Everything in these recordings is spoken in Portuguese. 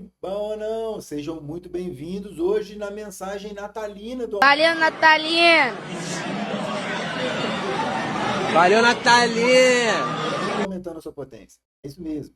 Bom ou não? Sejam muito bem-vindos hoje na mensagem natalina do Valeu, Natalina! Valeu, Natalina! Aumentando a sua potência. É isso mesmo.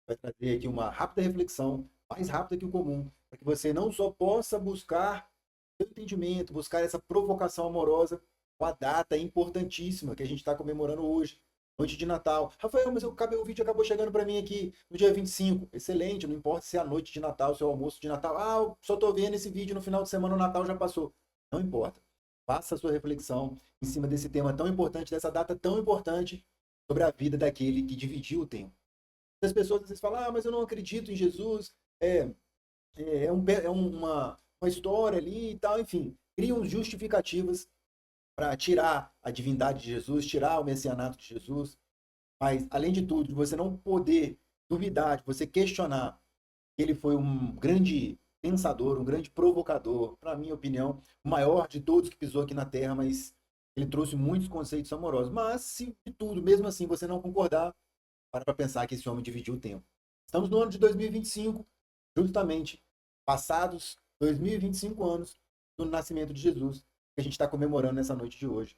Vai trazer aqui uma rápida reflexão, mais rápida que o comum, para que você não só possa buscar seu entendimento, buscar essa provocação amorosa com a data importantíssima que a gente está comemorando hoje, noite de Natal. Rafael, mas o vídeo acabou chegando para mim aqui no dia 25. Excelente, não importa se é a noite de Natal, se é o almoço de Natal. Ah, eu só estou vendo esse vídeo no final de semana, o Natal já passou. Não importa. Faça a sua reflexão em cima desse tema tão importante, dessa data tão importante sobre a vida daquele que dividiu o tempo. As pessoas às vezes falam, ah, mas eu não acredito em Jesus, uma história ali e tal, enfim, criam justificativas para tirar a divindade de Jesus, tirar o messianato de Jesus, mas, além de tudo, de você não poder duvidar, de você questionar que ele foi um grande pensador, um grande provocador, na minha opinião, o maior de todos que pisou aqui na Terra, mas ele trouxe muitos conceitos amorosos. Mas, se de tudo, mesmo assim, você não concordar, para pensar que esse homem dividiu o tempo. Estamos no ano de 2025, justamente passados 2025 anos do nascimento de Jesus, que a gente está comemorando nessa noite de hoje.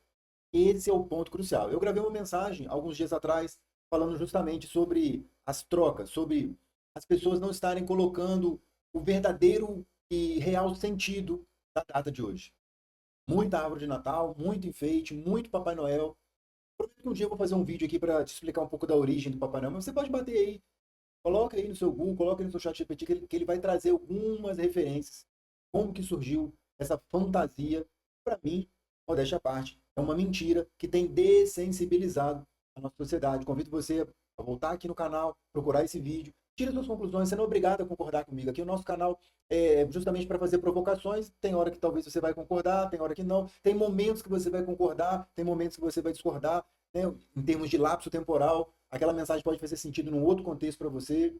Esse é o ponto crucial. Eu gravei uma mensagem alguns dias atrás falando justamente sobre as trocas, sobre as pessoas não estarem colocando o verdadeiro e real sentido da data de hoje. Muita árvore de Natal, muito enfeite, muito Papai Noel. Prometo que um dia eu vou fazer um vídeo aqui para te explicar um pouco da origem do Papai Noel. Mas você pode bater aí, coloca aí no seu Google, coloca aí no seu chat GPT, que ele vai trazer algumas referências. Como que surgiu essa fantasia, para mim, modéstia à parte, é uma mentira que tem dessensibilizado a nossa sociedade. Convido você a voltar aqui no canal, procurar esse vídeo, tira suas conclusões, você não é obrigado a concordar comigo. Aqui o nosso canal é justamente para fazer provocações, tem hora que talvez você vai concordar, tem hora que não, tem momentos que você vai concordar, tem momentos que você vai discordar, né? Em termos de lapso temporal, aquela mensagem pode fazer sentido num outro contexto para você,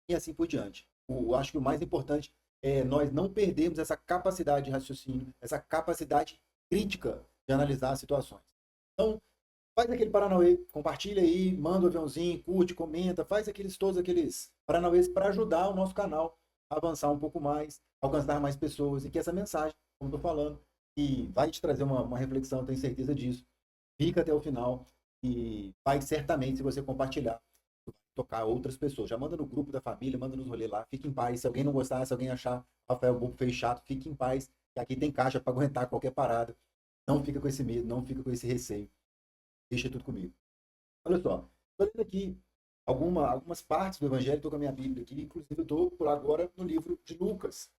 e assim por diante. Acho que o mais importante é nós não perdermos essa capacidade de raciocínio, essa capacidade crítica de analisar as situações. Então, faz aquele Paranauê, compartilha aí, manda o aviãozinho, curte, comenta, faz todos aqueles Paranauês para ajudar o nosso canal a avançar um pouco mais, alcançar mais pessoas e que essa mensagem, como estou falando, que vai te trazer uma reflexão, tenho certeza disso, fica até o final e vai certamente, se você compartilhar, tocar outras pessoas. Já manda no grupo da família, manda nos rolês lá, fique em paz. Se alguém não gostar, se alguém achar Rafael Bobo fez chato, fique em paz, que aqui tem caixa para aguentar qualquer parada. Não fica com esse medo, não fica com esse receio. Deixa tudo comigo. Olha só, estou lendo aqui algumas partes do Evangelho, estou com a minha Bíblia aqui, inclusive eu estou por agora no livro de Lucas.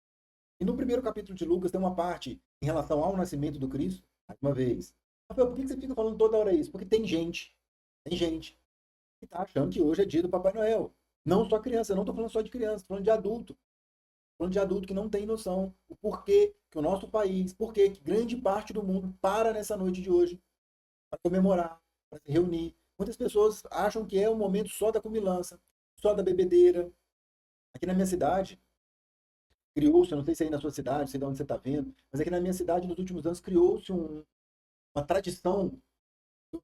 E no primeiro capítulo de Lucas tem uma parte em relação ao nascimento do Cristo, mais uma vez. Rafael, por que você fica falando toda hora isso? Porque tem gente que está achando que hoje é dia do Papai Noel. Não só criança, eu não estou falando só de criança, estou falando de adulto. Falando de adulto que não tem noção o porquê que o nosso país, porquê que grande parte do mundo para nessa noite de hoje para comemorar, para se reunir. Muitas pessoas acham que é o momento só da comilança, só da bebedeira. Aqui na minha cidade, criou-se, eu não sei se aí na sua cidade, não sei de onde você está vendo, mas aqui na minha cidade, nos últimos anos, criou-se uma tradição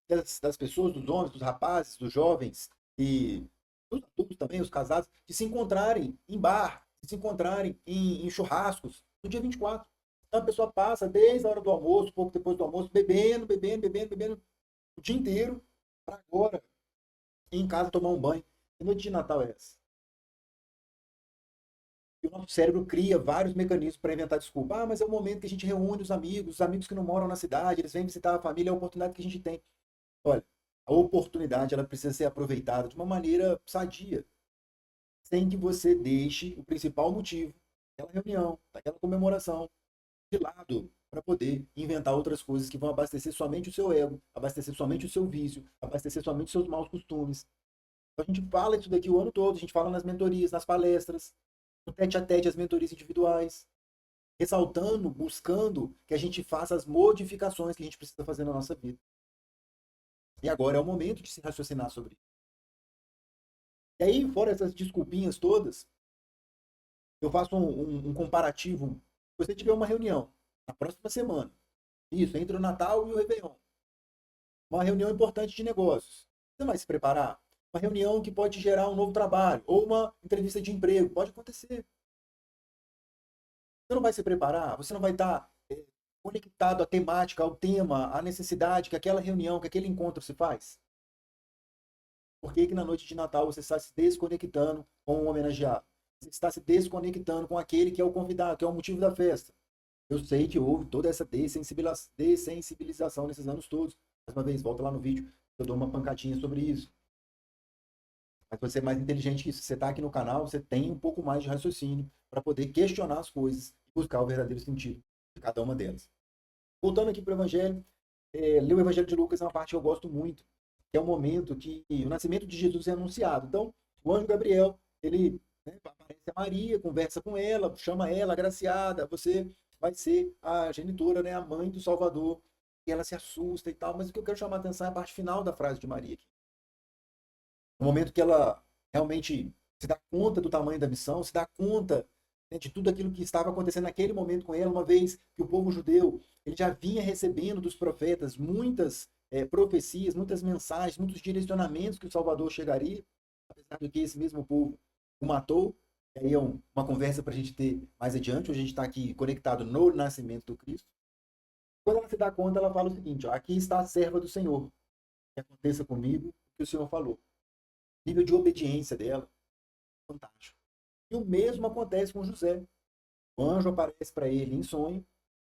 das pessoas, dos homens, dos rapazes, dos jovens e dos adultos também, os casados, de se encontrarem em bar, de se encontrarem em churrascos no dia 24. Então a pessoa passa desde a hora do almoço, pouco depois do almoço, bebendo, bebendo, bebendo, bebendo o dia inteiro, para agora ir em casa tomar um banho. Que noite de Natal é essa? E o nosso cérebro cria vários mecanismos para inventar desculpa. Ah, mas é o momento que a gente reúne os amigos que não moram na cidade, eles vêm visitar a família, é a oportunidade que a gente tem. Olha, a oportunidade ela precisa ser aproveitada de uma maneira sadia, sem que você deixe o principal motivo daquela reunião, daquela comemoração, de lado, para poder inventar outras coisas que vão abastecer somente o seu ego, abastecer somente o seu vício, abastecer somente os seus maus costumes. Então, a gente fala isso daqui o ano todo, a gente fala nas mentorias, nas palestras, no tete a tete, as mentorias individuais, ressaltando, buscando que a gente faça as modificações que a gente precisa fazer na nossa vida. E agora é o momento de se raciocinar sobre isso. E aí, fora essas desculpinhas todas, eu faço um comparativo. Se você tiver uma reunião na próxima semana, isso, entre o Natal e o Réveillon, uma reunião importante de negócios, você vai se preparar? Uma reunião que pode gerar um novo trabalho, ou uma entrevista de emprego, pode acontecer. Você não vai se preparar, você não vai estar conectado à temática, ao tema, à necessidade que aquela reunião, que aquele encontro se faz. Por que que na noite de Natal você está se desconectando com o homenageado? Você está se desconectando com aquele que é o convidado, que é o motivo da festa. Eu sei que houve toda essa dessensibilização nesses anos todos. Mais uma vez, volta lá no vídeo, eu dou uma pancadinha sobre isso. Mas você é mais inteligente que isso. Você está aqui no canal, você tem um pouco mais de raciocínio para poder questionar as coisas e buscar o verdadeiro sentido de cada uma delas. Voltando aqui para o Evangelho, ler o Evangelho de Lucas é uma parte que eu gosto muito, que é o momento que o nascimento de Jesus é anunciado. Então, o anjo Gabriel, ele aparece a Maria, conversa com ela, chama ela, agraciada, você vai ser a genitora, né, a mãe do Salvador, e ela se assusta e tal, mas o que eu quero chamar a atenção é a parte final da frase de Maria aqui. No momento que ela realmente se dá conta do tamanho da missão, se dá conta, né, de tudo aquilo que estava acontecendo naquele momento com ela, uma vez que o povo judeu ele já vinha recebendo dos profetas muitas profecias, muitas mensagens, muitos direcionamentos que o Salvador chegaria, apesar de que esse mesmo povo o matou. E aí é uma conversa para a gente ter mais adiante, hoje a gente está aqui conectado no nascimento do Cristo. Quando ela se dá conta, ela fala o seguinte: ó, aqui está a serva do Senhor, que aconteça comigo o que o Senhor falou. Nível de obediência dela, fantástico. E o mesmo acontece com José. O anjo aparece para ele em sonho,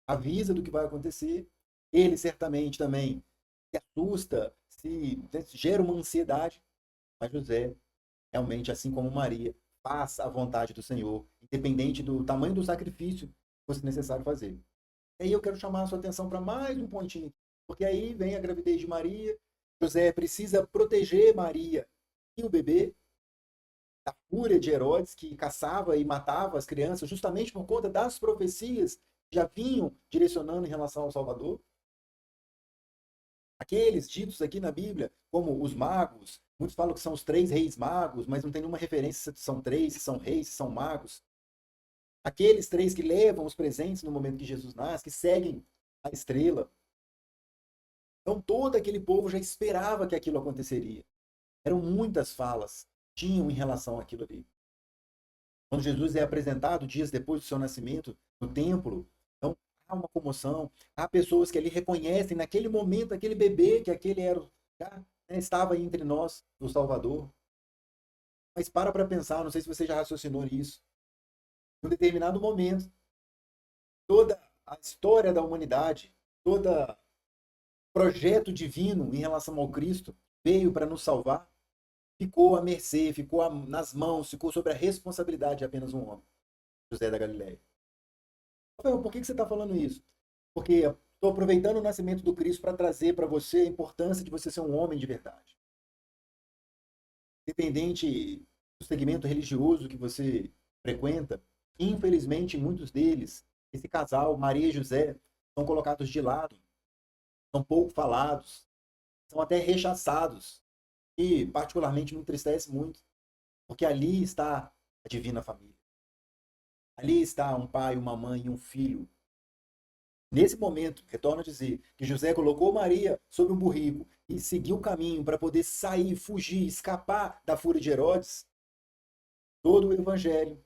avisa do que vai acontecer. Ele certamente também se assusta, se gera uma ansiedade. Mas José, realmente, assim como Maria, faz a vontade do Senhor, independente do tamanho do sacrifício que fosse necessário fazer. E aí eu quero chamar a sua atenção para mais um pontinho, porque aí vem a gravidez de Maria. José precisa proteger Maria e o bebê da fúria de Herodes, que caçava e matava as crianças justamente por conta das profecias que já vinham direcionando em relação ao Salvador. Aqueles ditos aqui na Bíblia, como os magos, muitos falam que são os 3 reis magos, mas não tem nenhuma referência se são 3, se são reis, se são magos. Aqueles 3 que levam os presentes no momento que Jesus nasce, que seguem a estrela. Então todo aquele povo já esperava que aquilo aconteceria. Eram muitas falas que tinham em relação àquilo ali. Quando Jesus é apresentado dias depois do seu nascimento no templo, então há uma comoção, há pessoas que ali reconhecem naquele momento aquele bebê, que aquele era, já, né, estava aí entre nós, o Salvador. Mas para pensar, não sei se você já raciocinou nisso. Em um determinado momento, toda a história da humanidade, todo projeto divino em relação ao Cristo veio para nos salvar, ficou à mercê, ficou nas mãos, ficou sobre a responsabilidade de apenas um homem, José da Galileia. Rafael, por que você está falando isso? Porque estou aproveitando o nascimento do Cristo para trazer para você a importância de você ser um homem de verdade. Independente do segmento religioso que você frequenta, infelizmente, muitos deles, esse casal, Maria e José, são colocados de lado, são pouco falados, são até rechaçados. E, particularmente, me entristece muito, porque ali está a divina família. Ali está um pai, uma mãe e um filho. Nesse momento, retorno a dizer, que José colocou Maria sobre um burrico e seguiu o caminho para poder sair, fugir, escapar da fúria de Herodes, todo o evangelho,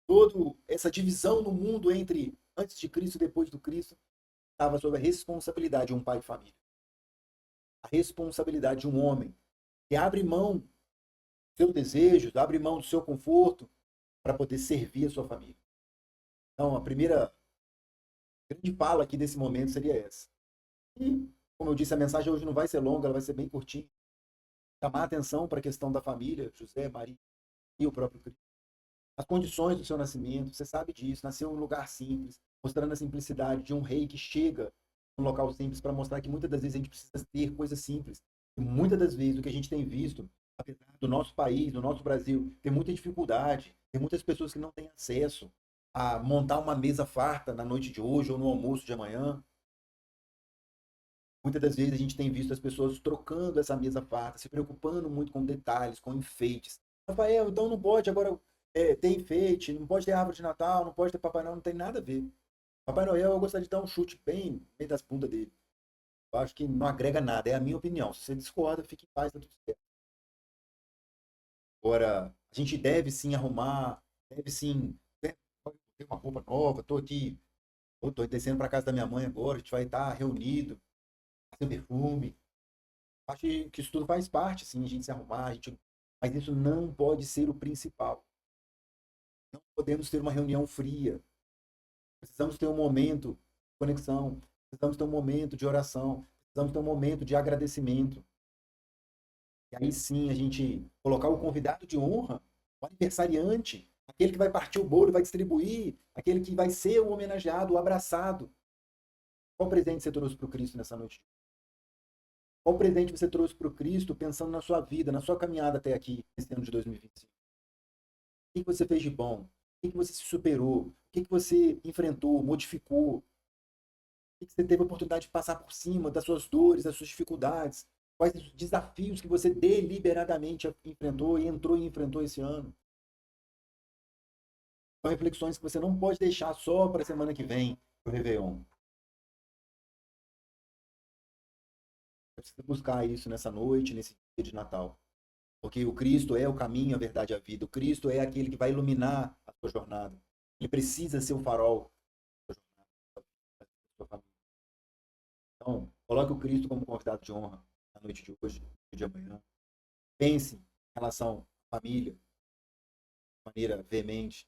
toda essa divisão no mundo entre antes de Cristo e depois do Cristo, estava sob a responsabilidade de um pai de família. A responsabilidade de um homem que abre mão dos seus desejos, abre mão do seu conforto para poder servir a sua família. Então, a primeira grande fala aqui desse momento seria essa. E, como eu disse, a mensagem hoje não vai ser longa, ela vai ser bem curtinha. Chamar a atenção para a questão da família, José, Maria e o próprio Cristo. As condições do seu nascimento, você sabe disso, nasceu em um lugar simples, mostrando a simplicidade de um rei que chega num local simples para mostrar que muitas das vezes a gente precisa ter coisas simples. E muitas das vezes o que a gente tem visto, apesar do nosso país, do nosso Brasil, tem muita dificuldade, tem muitas pessoas que não têm acesso a montar uma mesa farta na noite de hoje ou no almoço de amanhã. Muitas das vezes a gente tem visto as pessoas trocando essa mesa farta, se preocupando muito com detalhes, com enfeites. Rafael, então não pode agora ter enfeite, não pode ter árvore de Natal, não pode ter Papai Noel, não tem nada a ver. Papai Noel, eu gostaria de dar um chute bem meio das bundas dele. Eu acho que não agrega nada, é a minha opinião. Se você discorda, fique em paz, tá tudo certo. Agora, a gente deve sim arrumar, deve sim ter uma roupa nova. Estou aqui, estou descendo para casa da minha mãe agora, a gente vai estar reunido, sem perfume. Acho que isso tudo faz parte, assim, a gente se arrumar, mas isso não pode ser o principal. Não podemos ter uma reunião fria. Precisamos ter um momento de conexão, precisamos ter um momento de oração, precisamos ter um momento de agradecimento. E aí sim a gente colocar o convidado de honra, o aniversariante, aquele que vai partir o bolo e vai distribuir, aquele que vai ser o homenageado, o abraçado. Qual presente você trouxe para o Cristo nessa noite? Qual presente você trouxe para o Cristo pensando na sua vida, na sua caminhada até aqui, nesse ano de 2025? O que você fez de bom? O que você se superou? O que você enfrentou, modificou? O que você teve a oportunidade de passar por cima das suas dores, das suas dificuldades? Quais os desafios que você deliberadamente enfrentou e entrou e enfrentou esse ano? São reflexões que você não pode deixar só para a semana que vem, para o Réveillon. Você precisa buscar isso nessa noite, nesse dia de Natal. Porque o Cristo é o caminho, a verdade e a vida. O Cristo é aquele que vai iluminar a sua jornada. Ele precisa ser o farol da sua família. Então, coloque o Cristo como convidado de honra na noite de hoje, no dia de amanhã. Pense em relação à família de maneira veemente.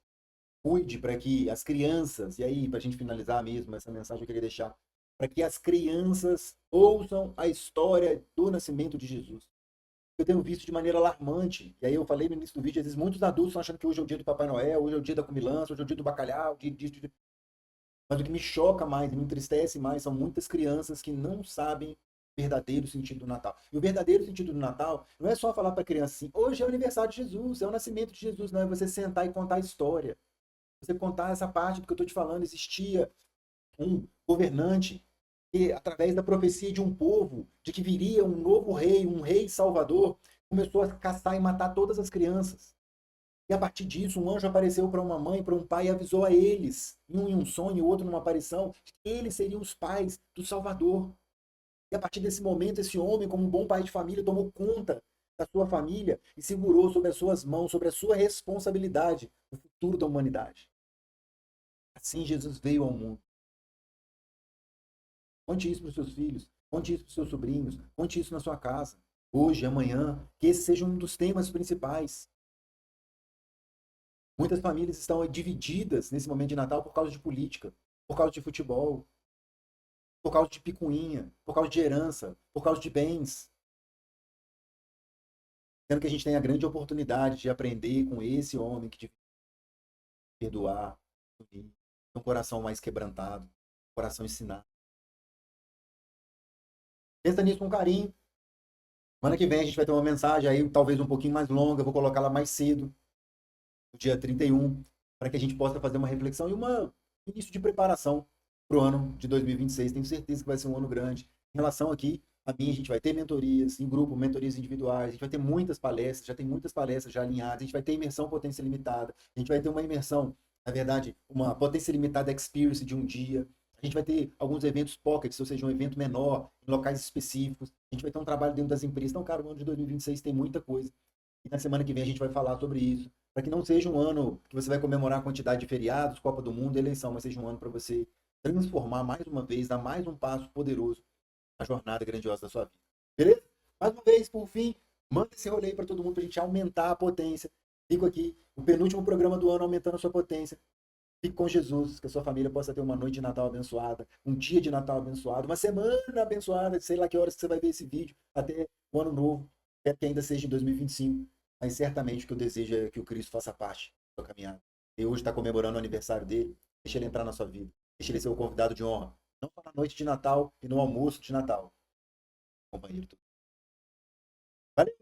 Cuide para que as crianças, e aí, para a gente finalizar mesmo, essa mensagem eu queria deixar, para que as crianças ouçam a história do nascimento de Jesus. Eu tenho visto de maneira alarmante, e aí eu falei no início do vídeo, às vezes muitos adultos estão achando que hoje é o dia do Papai Noel, hoje é o dia da comilança, hoje é o dia do bacalhau, mas o que me choca mais, me entristece mais, são muitas crianças que não sabem o verdadeiro sentido do Natal. E o verdadeiro sentido do Natal não é só falar para a criança assim, hoje é o aniversário de Jesus, é o nascimento de Jesus, não, é você sentar e contar a história. Você contar essa parte do que eu estou te falando, existia um governante que, através da profecia de um povo, de que viria um novo rei, um rei salvador, começou a caçar e matar todas as crianças. E a partir disso, um anjo apareceu para uma mãe, para um pai, e avisou a eles, um em um sonho, o outro numa aparição, que eles seriam os pais do Salvador. E a partir desse momento, esse homem, como um bom pai de família, tomou conta da sua família e segurou sobre as suas mãos, sobre a sua responsabilidade, o futuro da humanidade. Assim Jesus veio ao mundo. Conte isso para os seus filhos, conte isso para os seus sobrinhos, conte isso na sua casa, hoje, amanhã, que esse seja um dos temas principais. Muitas famílias estão divididas nesse momento de Natal por causa de política, por causa de futebol, por causa de picuinha, por causa de herança, por causa de bens. Sendo que a gente tem a grande oportunidade de aprender com esse homem que perdoar, unir, um coração mais quebrantado, um coração ensinado. Pensa nisso com carinho. Semana que vem a gente vai ter uma mensagem aí, talvez um pouquinho mais longa, eu vou colocar lá mais cedo, no dia 31, para que a gente possa fazer uma reflexão e um início de preparação para o ano de 2026. Tenho certeza que vai ser um ano grande. Em relação aqui a mim, a gente vai ter mentorias em grupo, mentorias individuais, a gente vai ter muitas palestras, já tem muitas palestras já alinhadas, a gente vai ter imersão potência limitada, a gente vai ter uma imersão, na verdade, uma potência limitada experience de um dia, a gente vai ter alguns eventos pockets, ou seja, um evento menor, em locais específicos, a gente vai ter um trabalho dentro das empresas. Então, cara, o ano de 2026 tem muita coisa. E na semana que vem a gente vai falar sobre isso, para que não seja um ano que você vai comemorar a quantidade de feriados, Copa do Mundo, eleição, mas seja um ano para você transformar mais uma vez, dar mais um passo poderoso na jornada grandiosa da sua vida. Beleza? Mais uma vez, por fim, manda esse rolê para todo mundo para a gente aumentar a potência. Fico aqui, o penúltimo programa do ano aumentando a sua potência. Fique com Jesus, que a sua família possa ter uma noite de Natal abençoada, um dia de Natal abençoado, uma semana abençoada, sei lá que horas que você vai ver esse vídeo, até o ano novo, espero que ainda seja em 2025, mas certamente o que eu desejo é que o Cristo faça parte da sua caminhada. E hoje está comemorando o aniversário dele, deixa ele entrar na sua vida, deixa ele ser o convidado de honra, não só na noite de Natal e no almoço de Natal. Companheiro. Valeu!